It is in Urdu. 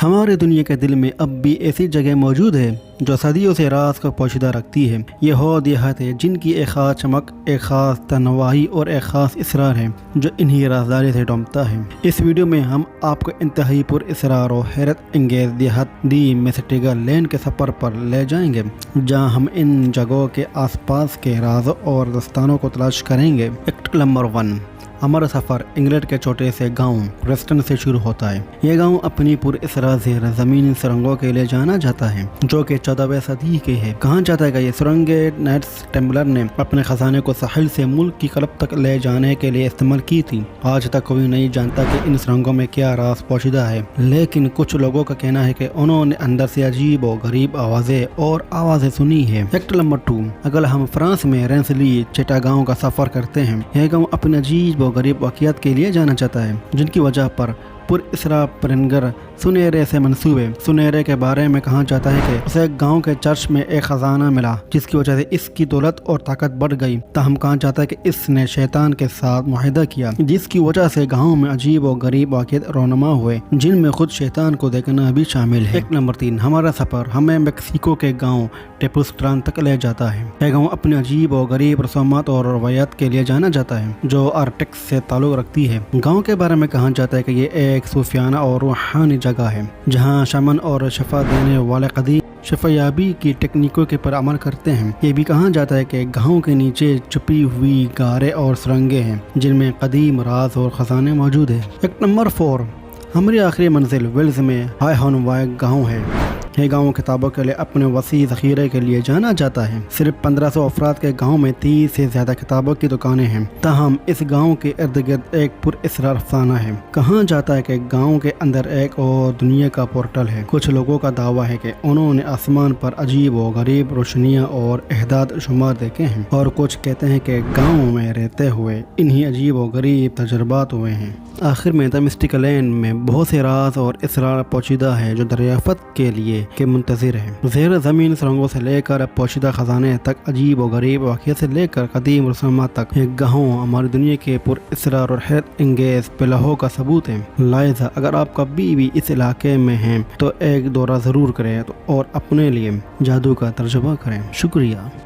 ہمارے دنیا کے دل میں اب بھی ایسی جگہ موجود ہے جو صدیوں سے راز کو پوشیدہ رکھتی ہے۔ یہ وہ دیہات ہے جن کی ایک خاص چمک، ایک خاص تنوعی اور ایک خاص اسرار ہے جو انہی رازداری سے ڈھونپتا ہے۔ اس ویڈیو میں ہم آپ کو انتہائی پر اسرار و حیرت انگیز دیہات دی میسٹیگا لین کے سفر پر لے جائیں گے، جہاں ہم ان جگہوں کے آس پاس کے رازوں اور داستانوں کو تلاش کریں گے۔ ایکٹ نمبر 1، ہمارا سفر انگلینڈ کے چھوٹے سے گاؤں پریسٹن سے شروع ہوتا ہے۔ یہ گاؤں اپنی پر اسرار زمینی سرنگوں کے لیے جانا جاتا ہے جو کہ 14ویں صدی کے ہے۔ کہا جاتا ہے کہ یہ سرنگیں نائٹس ٹیمپلر نے اپنے خزانے کو ساحل سے ملک کی قلب تک لے جانے کے لیے استعمال کی تھی۔ آج تک کوئی نہیں جانتا کہ ان سرنگوں میں کیا راز پوشیدہ ہے، لیکن کچھ لوگوں کا کہنا ہے کہ انہوں نے اندر سے عجیب و غریب آوازیں سنی ہے۔ فیکٹ نمبر 2، اگر ہم فرانس میں رینسلی چٹاگاؤں کا سفر کرتے ہیں، یہ گاؤں اپنے عجیب و غریب واقعات کے لیے جانا جاتا ہے جن کی وجہ پر پر اسرار پرنگر سنیرے سے منسوب ہے۔ سنیرے کے بارے میں کہا جاتا ہے کہ اسے گاؤں کے چرچ میں ایک خزانہ ملا جس کی وجہ سے اس کی دولت اور طاقت بڑھ گئی، تاہم کہا جاتا ہے کہ اس نے شیطان کے ساتھ معاہدہ کیا جس کی وجہ سے گاؤں میں عجیب و غریب واقعات رونما ہوئے جن میں خود شیطان کو دیکھنا بھی شامل ہے۔ ایک نمبر 3، ہمارا سفر ہمیں میکسیکو کے گاؤں ٹیپوسٹران تک لے جاتا ہے۔ یہ گاؤں اپنے عجیب و غریب رسومات اور روایات کے لیے جانا جاتا ہے جو آرٹیکس سے تعلق رکھتی ہے۔ گاؤں کے بارے میں کہا جاتا ہے کہ یہ ایک صوفیانہ اور روحانی جگہ ہے جہاں شمن اور شفا دینے والے قدیم شفایابی کی ٹیکنیکوں کے پر عمل کرتے ہیں۔ یہ بھی کہا جاتا ہے کہ گاؤں کے نیچے چھپی ہوئی غاریں اور سرنگیں ہیں جن میں قدیم راز اور خزانے موجود ہیں۔ ایک نمبر 4، ہماری آخری منزل ویلز میں ہائی ہونوائے گاؤں ہے۔ یہ گاؤں کتابوں کے لیے اپنے وسیع ذخیرے کے لیے جانا جاتا ہے۔ صرف 1500 افراد کے گاؤں میں 30 سے زیادہ کتابوں کی دکانیں ہیں، تاہم اس گاؤں کے ارد گرد ایک پر اسرار افسانہ ہے۔ کہا جاتا ہے کہ گاؤں کے اندر ایک اور دنیا کا پورٹل ہے۔ کچھ لوگوں کا دعویٰ ہے کہ انہوں نے آسمان پر عجیب و غریب روشنیاں اور اعداد شمار دیکھے ہیں، اور کچھ کہتے ہیں کہ گاؤں میں رہتے ہوئے انہی عجیب و غریب تجربات ہوئے ہیں۔ آخر میں دی میسٹیگا لین میں بہت سے راز اور اسرار پوشیدہ ہے جو دریافت کے لیے کے منتظر ہے۔ زیر زمین سرنگوں سے لے کر پوشیدہ خزانے تک، عجیب و غریب واقعات سے لے کر قدیم رسومات تک، یہ گاؤں ہماری دنیا کے پر اسرار اور حیرت انگیز پہلوؤں کا ثبوت ہے۔ لہٰذا اگر آپ کبھی بھی اس علاقے میں ہیں تو ایک دورہ ضرور کریں اور اپنے لیے جادو کا تجربہ کریں۔ شکریہ۔